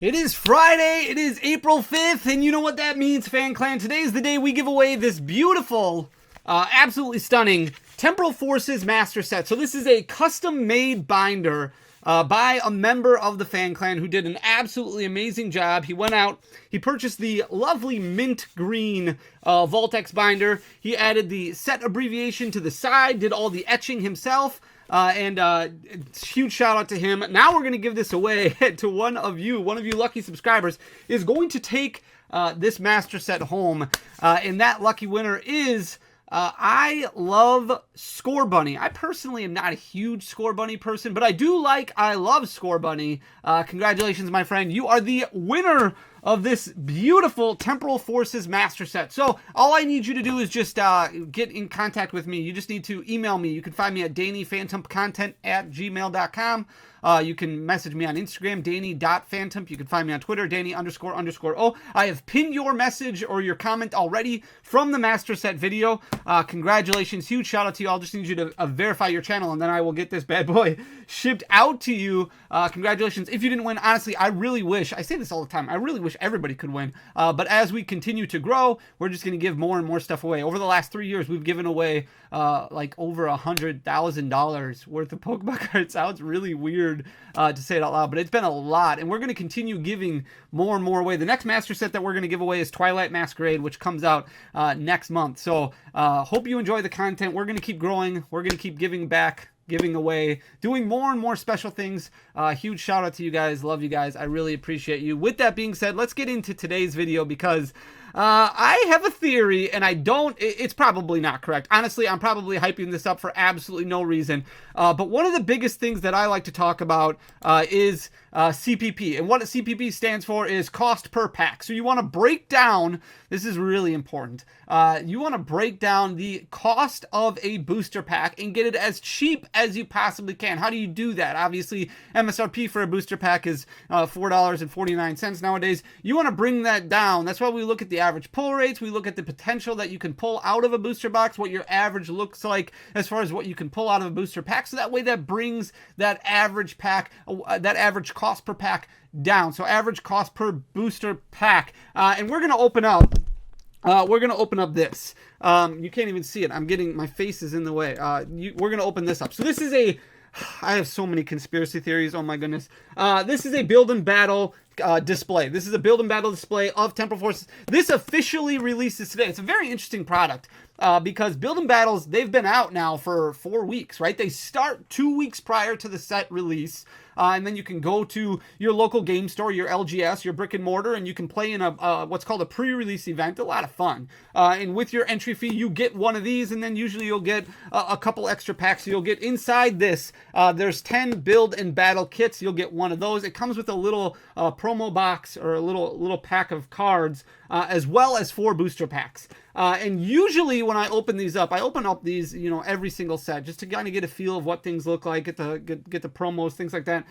It is Friday, it is April 5th, and you know what that means, Fan Clan. Today is the day we give away this beautiful, absolutely stunning Temporal Forces Master Set. So this is a custom-made binder by a member of the Fan Clan who did an absolutely amazing job. He went out, he purchased the lovely mint green Voltex binder. He added the set abbreviation to the side, did all the etching himself. Huge shout out to him. Now we're going to give this away to one of you lucky subscribers is going to take this master set home. And that lucky winner is I love Score Bunny. I personally am not a huge Score Bunny person, but I love Score Bunny. Congratulations, my friend. You are the winner of this beautiful Temporal Forces Master Set. So all I need you to do is just get in contact with me. You just need to email me. You can find me at DannyPhantomContent@gmail.com. You can message me on Instagram, Danny.Phantom. You can find me on Twitter, Danny__O. I have pinned your message or your comment already from the Master Set video. Congratulations. Huge shout out to you. I'll just need you to verify your channel, and then I will get this bad boy shipped out to you. Congratulations. If you didn't win, honestly, I really wish, I say this all the time, I really wish everybody could win. But as we continue to grow, we're just going to give more and more stuff away. Over the last 3 years, we've given away like over $100,000 worth of Pokemon cards. Sounds really weird to say it out loud, but it's been a lot, and we're going to continue giving more and more away. The next master set that we're going to give away is Twilight Masquerade, which comes out next month. So hope you enjoy the content. We're going to keep growing. We're going to keep giving back, giving away, doing more and more special things. Huge shout out to you guys. Love you guys. I really appreciate you. With that being said, let's get into today's video because I have a theory, and it's probably not correct. Honestly, I'm probably hyping this up for absolutely no reason. But one of the biggest things that I like to talk about is CPP. And what CPP stands for is cost per pack. So you want to break down, this is really important, you want to break down the cost of a booster pack and get it as cheap as you possibly can. How do you do that? Obviously, MSRP for a booster pack is $4.49 nowadays. You want to bring that down. That's why we look at the average pull rates. We look at the potential that you can pull out of a booster box, what your average looks like as far as what you can pull out of a booster pack. So that way that brings that average pack, that average cost per pack down. So average cost per booster pack. And we're going to open up this. You can't even see it. My face is in the way. We're going to open this up. So this is I have so many conspiracy theories. Oh my goodness. This is a build and battle display. This is a build and battle display of Temporal Forces. This officially releases today. It's a very interesting product because build and battles, they've been out now for 4 weeks, right? They start 2 weeks prior to the set release. And then you can go to your local game store, your LGS, your brick and mortar, and you can play in a what's called a pre-release event. A lot of fun. And with your entry fee, you get one of these, and then usually you'll get a couple extra packs. You'll get inside this. There's 10 build and battle kits. You'll get one of those. It comes with a little promo box or a little pack of cards, as well as 4 booster packs. And usually when I open these up, I open up these, every single set just to kind of get a feel of what things look like, get the promos, things like that.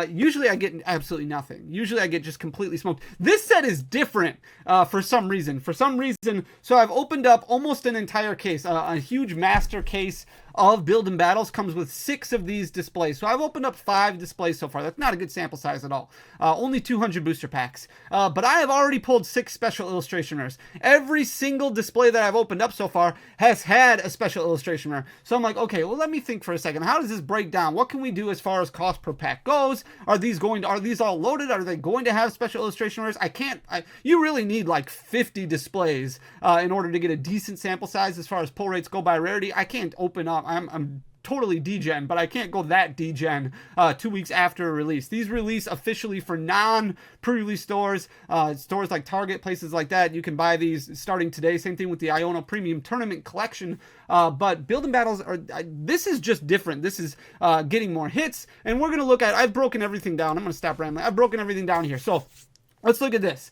Usually I get absolutely nothing. Usually I get just completely smoked. This set is different for some reason. So I've opened up almost an entire case, a huge master case of build and battles. Comes with 6 of these displays. So I've opened up 5 displays so far. That's not a good sample size at all. Only 200 booster packs. But I have already pulled 6 special illustration rares. Every single display that I've opened up so far has had a special illustration rare. So I'm like, okay, well, let me think for a second. How does this break down? What can we do as far as cost per pack goes? Are these all loaded? Are they going to have special illustration rares? You really need like 50 displays in order to get a decent sample size as far as pull rates go by rarity. I can't open up. I'm totally degen, but I can't go that degen 2 weeks after a release. These release officially for non-pre-release stores, stores like Target, places like that. You can buy these starting today. Same thing with the Iono Premium Tournament Collection. But build and battles this is just different. This is getting more hits, and we're going to look at, I've broken everything down. I'm going to stop rambling. I've broken everything down here. So let's look at this.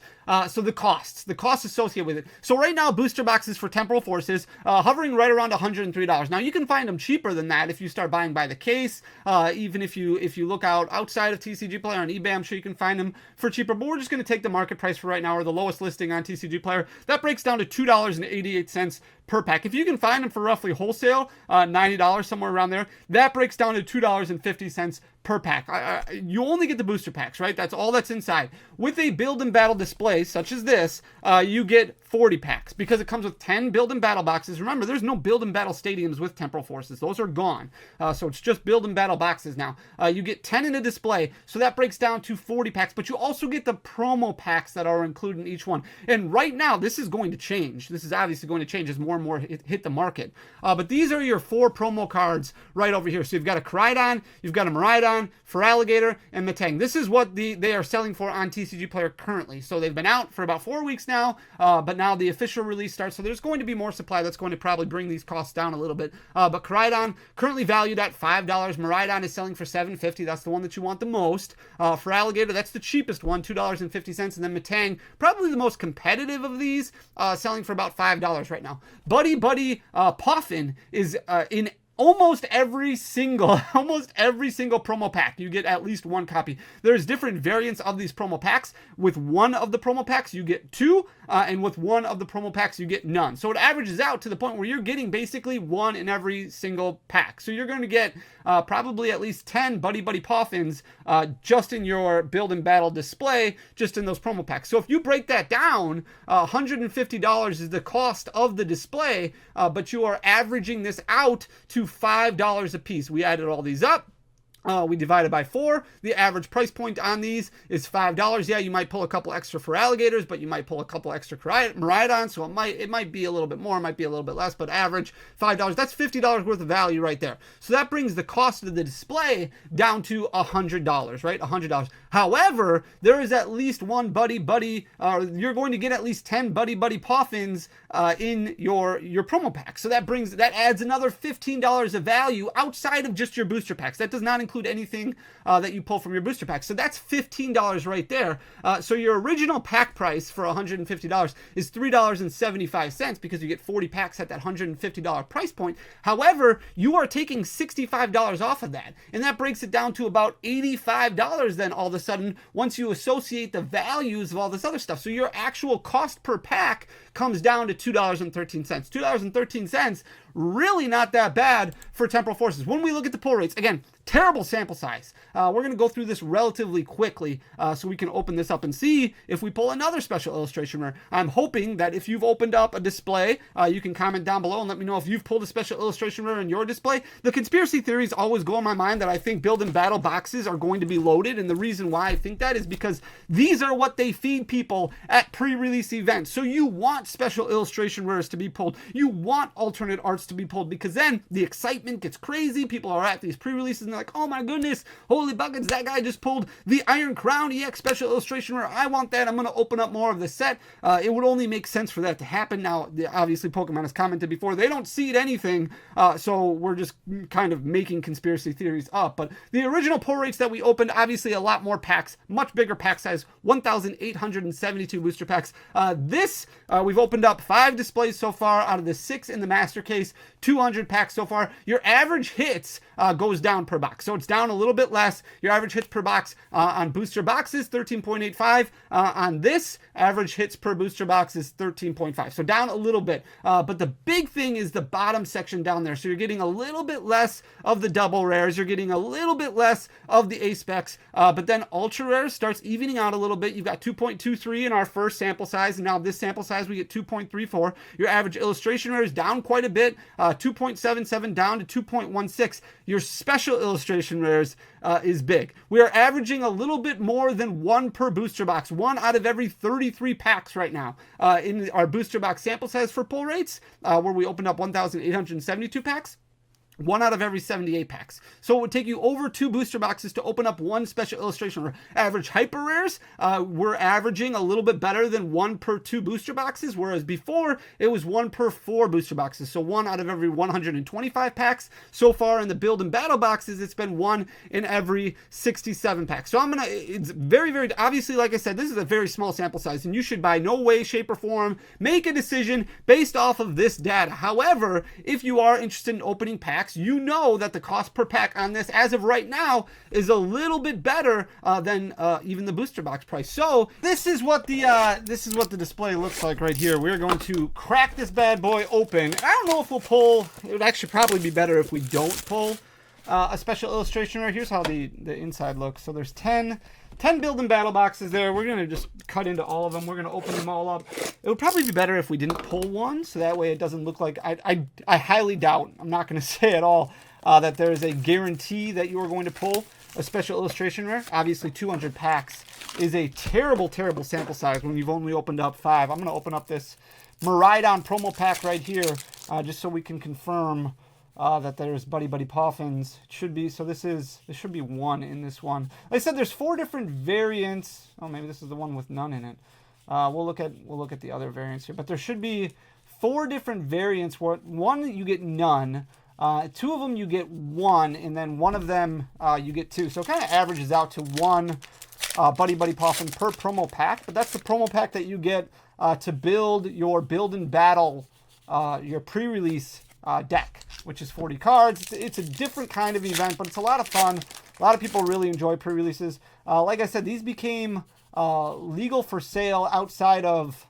So the costs associated with it. So right now, booster boxes for Temporal Forces, hovering right around $103. Now you can find them cheaper than that if you start buying by the case. Even if you look outside of TCG Player on eBay, I'm sure you can find them for cheaper. But we're just going to take the market price for right now, or the lowest listing on TCG Player. That breaks down to $2.88 per pack. If you can find them for roughly wholesale, $90, somewhere around there, that breaks down to $2.50 per pack. You only get the booster packs, right? That's all that's inside. With a build and battle display such as this, you get 40 packs because it comes with 10 build and battle boxes. Remember, there's no build and battle stadiums with Temporal Forces. Those are gone. So it's just build and battle boxes now. You get 10 in a display, so that breaks down to 40 packs, but you also get the promo packs that are included in each one. And right now, this is going to change. This is obviously going to change as more and more hit the market. But these are your 4 promo cards right over here. So you've got a Koraidon, you've got a Miraidon, Feraligatr, and Metang. This is what they are selling for on TCG Player currently. So they've been out for about 4 weeks now, but now the official release starts. So there's going to be more supply that's going to probably bring these costs down a little bit. But Koraidon, currently valued at $5. Miraidon is selling for $7.50. That's the one that you want the most. Feraligatr, that's the cheapest one, $2.50. And then Metang, probably the most competitive of these, selling for about $5 right now. Buddy Poffin is in almost every single promo pack. You get at least one copy. There's different variants of these promo packs. With one of the promo packs, you get 2, and with one of the promo packs, you get none. So it averages out to the point where you're getting basically 1 in every single pack. So you're going to get probably at least 10 Buddy Poffins just in your build and battle display, just in those promo packs. So if you break that down, $150 is the cost of the display, but you are averaging this out to $5 a piece. We added all these up. We divided by 4. The average price point on these is $5. Yeah, you might pull a couple extra Feraligatrs, but you might pull a couple extra Miraidons, so it might be a little bit more, it might be a little bit less, but average $5. That's $50 worth of value right there. So that brings the cost of the display down to $100, right? $100. However, there is at least one Buddy, you're going to get at least 10 Buddy Poffins in your promo pack. So that adds another $15 of value outside of just your booster packs. That does not include anything that you pull from your booster pack. So that's $15 right there. So your original pack price for $150 is $3.75 because you get 40 packs at that $150 price point. However, you are taking $65 off of that, and that breaks it down to about $85 then all of a sudden once you associate the values of all this other stuff. So your actual cost per pack comes down to $2.13. $2.13, really not that bad for Temporal Forces. When we look at the pull rates, again, terrible sample size. We're going to go through this relatively quickly so we can open this up and see if we pull another special illustration rare. I'm hoping that if you've opened up a display, you can comment down below and let me know if you've pulled a special illustration rare in your display. The conspiracy theories always go in my mind that I think build and battle boxes are going to be loaded, and the reason why I think that is because these are what they feed people at pre-release events. So you want special illustration rares to be pulled. You want alternate arts to be pulled because then the excitement gets crazy. People are at these pre-releases and they're like, oh my goodness, holy buckets, that guy just pulled the Iron Crown EX special illustration rare. I want that. I'm going to open up more of the set. It would only make sense for that to happen. Now, obviously, Pokemon has commented before, they don't seed anything, so we're just kind of making conspiracy theories up. But the original pull rates that we opened, obviously a lot more packs, much bigger pack size, 1,872 booster packs. We've opened up 5 displays so far out of the 6 in the master case, 200 packs so far. Your average hits goes down per box, so it's down a little bit less. Your average hits per box on booster boxes, 13.85. On this, average hits per booster box is 13.5, so down a little bit. But the big thing is the bottom section down there. So you're getting a little bit less of the double rares, you're getting a little bit less of the A specs, but then ultra rares starts evening out a little bit. You've got 2.23 in our first sample size, and now this sample size we get 2.34. Your average illustration rares down quite a bit, 2.77 down to 2.16. Your special illustration rares is big. We are averaging a little bit more than 1 per booster box, 1 out of every 33 packs right now in our booster box sample size for pull rates, where we opened up 1,872 packs. 1 out of every 78 packs. So it would take you over 2 booster boxes to open up 1 special illustration rare. Average hyper rares, we're averaging a little bit better than 1 per 2 booster boxes, whereas before it was 1 per 4 booster boxes. So 1 out of every 125 packs. So far in the build and battle boxes, it's been 1 in every 67 packs. So it's very, very, obviously, like I said, this is a very small sample size, and you should by no way, shape, or form make a decision based off of this data. However, if you are interested in opening packs, you know that the cost per pack on this as of right now is a little bit better than even the booster box price. So this is what the display looks like right here. We're going to crack this bad boy open. I don't know if we'll pull. It would actually probably be better if we don't pull a special illustration rare. Here's how the inside looks. So there's 10 build and battle boxes there. We're going to just cut into all of them. We're going to open them all up. It would probably be better if we didn't pull one, so that way it doesn't look like... I highly doubt, I'm not going to say at all, that there is a guarantee that you are going to pull a special illustration rare. Obviously, 200 packs is a terrible, terrible sample size when you've only opened up 5. I'm going to open up this Miraidon promo pack right here, just so we can confirm that there's Buddy Poffins. It should be, so there should be 1 in this one. Like I said, there's 4 different variants. Oh, maybe this is the one with none in it. We'll look at the other variants here, but there should be 4 different variants where 1 you get none, 2 of them you get 1, and then 1 of them you get 2. So it kind of averages out to 1 Buddy Poffin per promo pack, but that's the promo pack that you get to build your build and battle, your pre-release deck, which is 40 cards. It's a different kind of event, but it's a lot of fun. A lot of people really enjoy pre-releases. Like I said, these became legal for sale outside of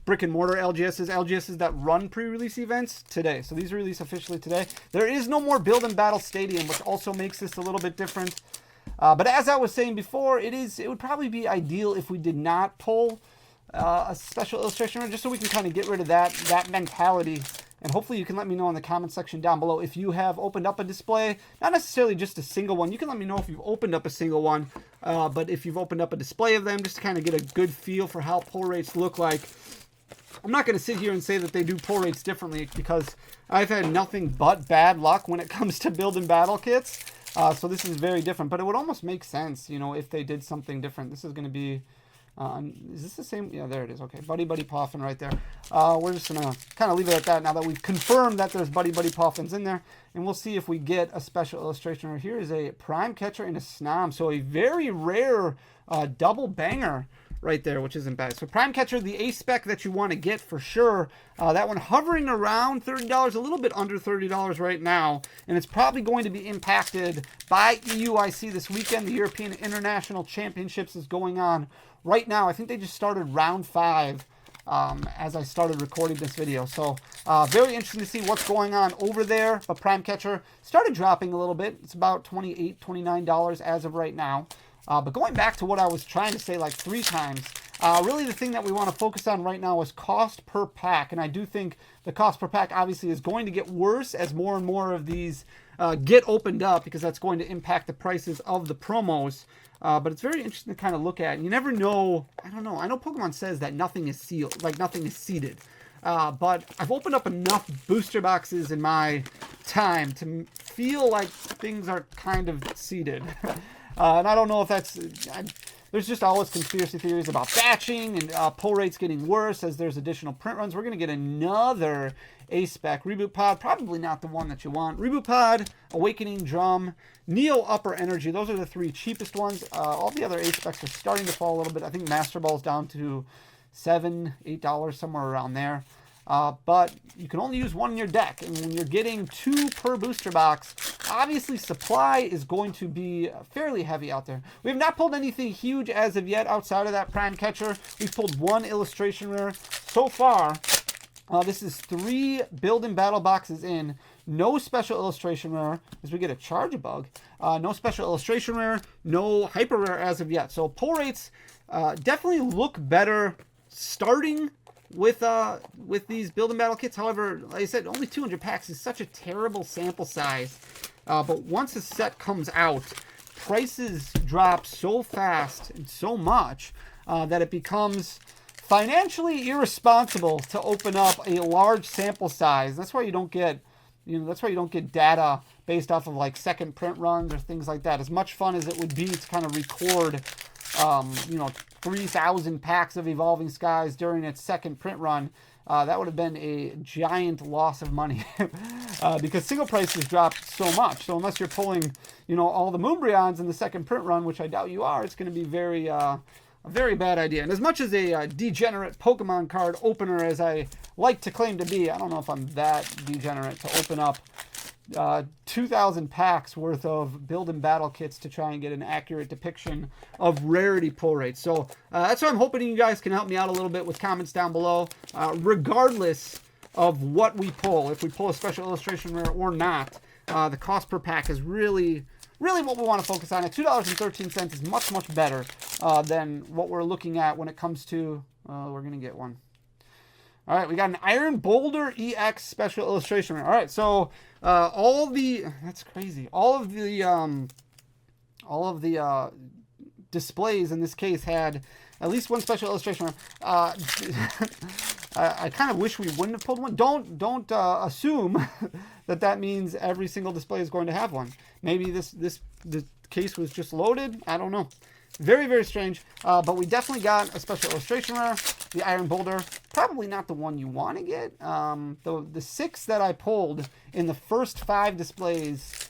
brick and mortar LGSs that run pre-release events today. So these release officially today. There is no more build and battle stadium, which also makes this a little bit different. But as I was saying before, it would probably be ideal if we did not pull a special illustration, just so we can kind of get rid of that mentality. And hopefully you can let me know in the comment section down below if you have opened up a display, not necessarily just a single one. You can let me know if you've opened up a single one, but if you've opened up a display of them, just to kind of get a good feel for how pull rates look like. I'm not going to sit here and say that they do pull rates differently, because I've had nothing but bad luck when it comes to build and battle kits. So this is very different, but it would almost make sense, you know, if they did something different. This is going to be... is this the same? Yeah, there it is. Okay, Buddy Poffin right there. We're just going to kind of leave it at that now that we've confirmed that there's Buddy Poffins in there. And we'll see if we get a special illustration. Right here is a Prime Catcher and a Snom. So a very rare double banger right there, which isn't bad. So Prime Catcher, the A spec that you want to get for sure. That one hovering around $30, a little bit under $30 right now. And it's probably going to be impacted by EUIC this weekend. The European International Championships is going on right now. I think they just started round 5 as I started recording this video. So very interesting to see what's going on over there. But Prime Catcher started dropping a little bit. It's about $28, $29 as of right now. But going back to what I was trying to say like 3 times, really the thing that we want to focus on right now is cost per pack. And I do think the cost per pack obviously is going to get worse as more and more of these get opened up, because that's going to impact the prices of the promos. But it's very interesting to kind of look at. And you never know. I don't know. I know Pokemon says that nothing is sealed, like nothing is seeded. But I've opened up enough booster boxes in my time to feel like things are kind of seeded. And I don't know if that's... there's just always conspiracy theories about batching and pull rates getting worse as there's additional print runs. We're going to get another A-Spec Reboot Pod. Probably not the one that you want. Reboot Pod, Awakening Drum, Neo Upper Energy. Those are the 3 cheapest ones. All the other A-Specs are starting to fall a little bit. I think Master Ball's down to $7, $8, somewhere around there. But you can only use 1 in your deck, and when you're getting 2 per booster box, obviously supply is going to be fairly heavy out there. We have not pulled anything huge as of yet outside of that Prime Catcher. We've pulled 1 illustration rare so far. This is 3 build and battle boxes in. No special illustration rare, as we get a Charge-a-Bug. No special illustration rare, no hyper rare as of yet. So pull rates definitely look better starting with these build and battle kits. However, like I said, only 200 packs is such a terrible sample size. But once a set comes out, prices drop so fast and so much that it becomes financially irresponsible to open up a large sample size. That's why you don't get, that's why you don't get data based off of like second print runs or things like that. As much fun as it would be to kind of record 3,000 packs of Evolving Skies during its second print run, that would have been a giant loss of money because single prices dropped so much. So unless you're pulling, all the Moonbreons in the second print run, which I doubt you are, it's going to be a very bad idea. And as much as a degenerate Pokemon card opener as I like to claim to be, I don't know if I'm that degenerate to open up 2,000 packs worth of build and battle kits to try and get an accurate depiction of rarity pull rates. So that's why I'm hoping you guys can help me out a little bit with comments down below. Regardless of what we pull, if we pull a special illustration rare or not, the cost per pack is really what we want to focus on. At $2.13 is much, much better than what we're looking at when it comes to, we're going to get one. All right, we got an Iron Boulder EX special illustration. All right, so that's crazy. All of the displays in this case had at least one special illustration. I kind of wish we wouldn't have pulled one. Don't assume that means every single display is going to have one. Maybe the case was just loaded. I don't know. Very, very strange. But we definitely got a special illustration rare, the Iron Boulder. Probably not the one you want to get. The 6 that I pulled in the first 5 displays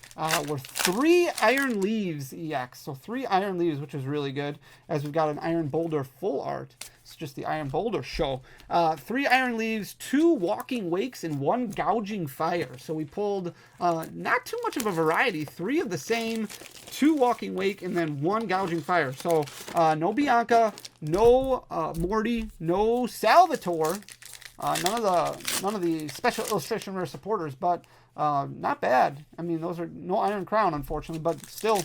were 3 Iron Leaves EX. So 3 Iron Leaves, which is really good, as we've got an Iron Boulder full art. It's just the Iron Boulder show. 3 Iron Leaves, 2 Walking Wakes, and 1 Gouging Fire. So we pulled not too much of a variety. 3 of the same, 2 Walking Wake, and then 1 Gouging Fire. So no Bianca, no Morty, no Salvatore. None of the special illustration rare supporters, but not bad. I mean, those are no Iron Crown, unfortunately, but still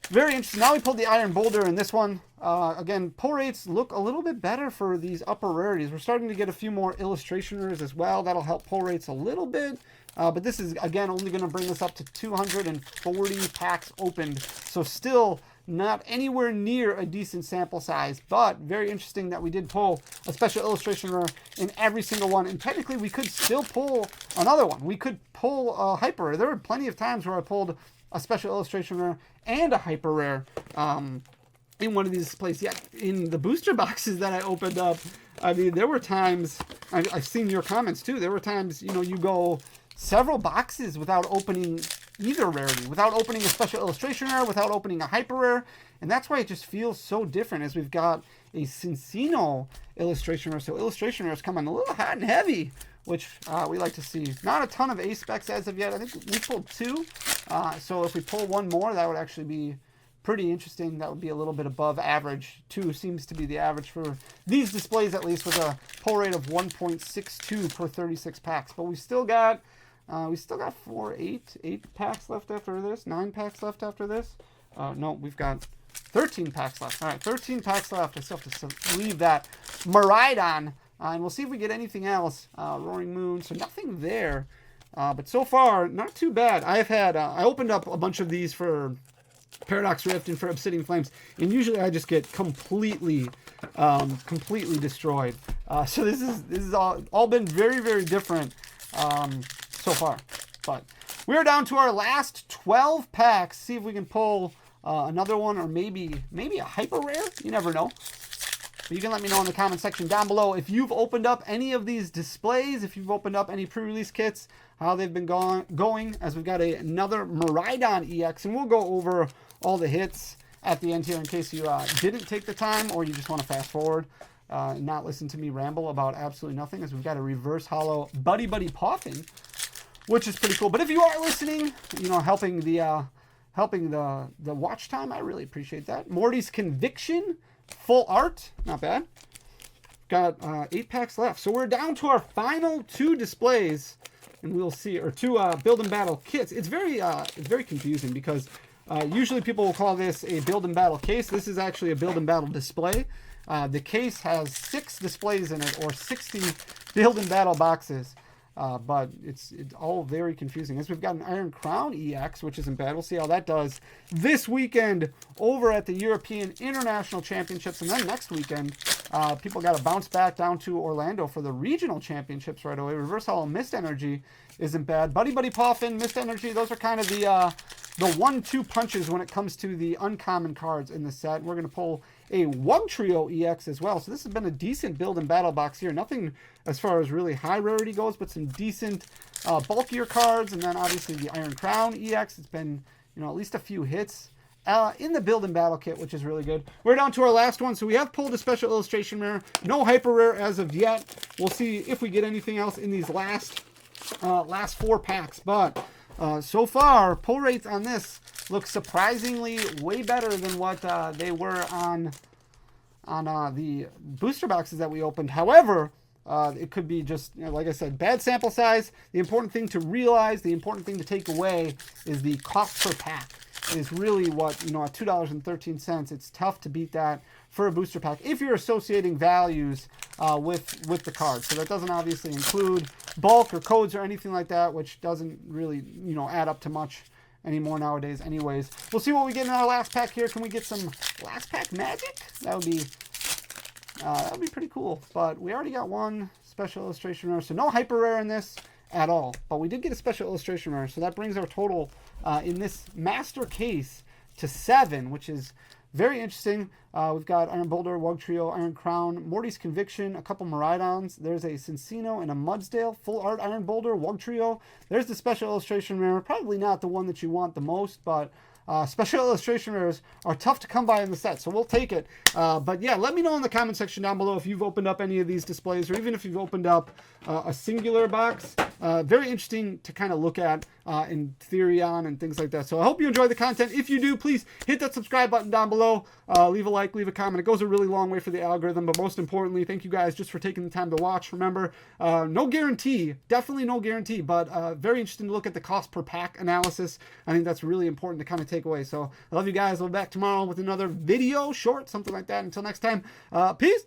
very interesting. Now we pulled the Iron Boulder in this one. Again, pull rates look a little bit better for these upper rarities. We're starting to get a few more illustration rares as well. That'll help pull rates a little bit. But this is, again, only going to bring us up to 240 packs opened. So still not anywhere near a decent sample size, but very interesting that we did pull a special illustration rare in every single one. And technically, we could still pull another one. We could pull a hyper rare. There were plenty of times where I pulled a special illustration rare and a hyper rare in one of these displays. Yeah, in the booster boxes that I opened up, I mean, there were times, I've seen your comments too, there were times, you know, you go several boxes without opening either rarity, without opening a special illustration rare, without opening a hyper rare, and that's why it just feels so different as we've got a Cincino illustration rare. So illustration rares come in a little hot and heavy, which we like to see. Not a ton of A specs as of yet. I think we pulled 2, so if we pull one more, that would actually be pretty interesting. That would be a little bit above average. 2 seems to be the average for these displays, at least, with a pull rate of 1.62 per 36 packs. But we still got 8 packs left after this, 9 packs left after this. No, we've got 13 packs left. All right, 13 packs left. I still have to leave that Miraidon, and we'll see if we get anything else. Roaring Moon, so nothing there. But so far, not too bad. I opened up a bunch of these for Paradox Rift and for Obsidian Flames, and usually I just get completely destroyed. So this is all been very, very different so far. But we're down to our last 12 packs. See if we can pull another one, or maybe a hyper rare. You never know. But you can let me know in the comment section down below if you've opened up any of these displays, if you've opened up any pre-release kits, how they've been going, as we've got another Miraidon EX, and we'll go over all the hits at the end here in case you didn't take the time, or you just want to fast forward and not listen to me ramble about absolutely nothing, as we've got a reverse hollow Buddy Poffin, which is pretty cool. But if you are listening, you know, helping the watch time, I really appreciate that. Morty's Conviction, full art, not bad. Got 8 packs left, so we're down to our final 2 displays, and we'll see, or 2 build and battle kits. It's very confusing because usually people will call this a build and battle case. This is actually a build and battle display. The case has 6 displays in it, or 60 build and battle boxes. But it's all very confusing. As we've got an Iron Crown EX, which isn't bad. We'll see how that does this weekend over at the European International Championships. And then next weekend, people got to bounce back down to Orlando for the Regional Championships right away. Reverse Hollow Mist Energy isn't bad. Buddy Poffin, Mist Energy, those are kind of the 1-2 punches when it comes to the uncommon cards in the set. We're going to pull a Wugtrio EX as well. So this has been a decent build and battle box here. Nothing as far as really high rarity goes, but some decent bulkier cards. And then obviously the Iron Crown EX. It's been, you know, at least a few hits in the build and battle kit, which is really good. We're down to our last one. So we have pulled a special illustration rare. No hyper rare as of yet. We'll see if we get anything else in these last 4 packs. But so far, pull rates on this look surprisingly way better than what they were on the booster boxes that we opened. However, It could be just, like I said, bad sample size. The important thing to realize, the important thing to take away is the cost per pack is really what, at $2.13, it's tough to beat that for a booster pack if you're associating values with the card. So that doesn't obviously include bulk or codes or anything like that, which doesn't really, add up to much anymore nowadays anyways. We'll see what we get in our last pack here. Can we get some last pack magic? That would be pretty cool. But we already got one special illustration rare, so no hyper rare in this at all. But we did get a special illustration rare, so that brings our total in this master case to 7, which is very interesting. We've got Iron Boulder, Wugtrio, Iron Crown, Morty's Conviction, a couple Miraidons. There's a Cincino and a Mudsdale. Full art Iron Boulder, Wugtrio. There's the special illustration rare. Probably not the one that you want the most, but special illustration rares are tough to come by in the set, so we'll take it. But yeah, let me know in the comment section down below if you've opened up any of these displays, or even if you've opened up a singular box. Very interesting to kind of look at in theory on and things like that. So I hope you enjoy the content. If you do, please hit that subscribe button down below. Leave a like, leave a comment. It goes a really long way for the algorithm, but most importantly, thank you guys just for taking the time to watch. Remember, no guarantee, definitely no guarantee, but very interesting to look at the cost per pack analysis. I think that's really important to kind of take away. So I love you guys. I'll be back tomorrow with another video, short, something like that. Until next time, peace.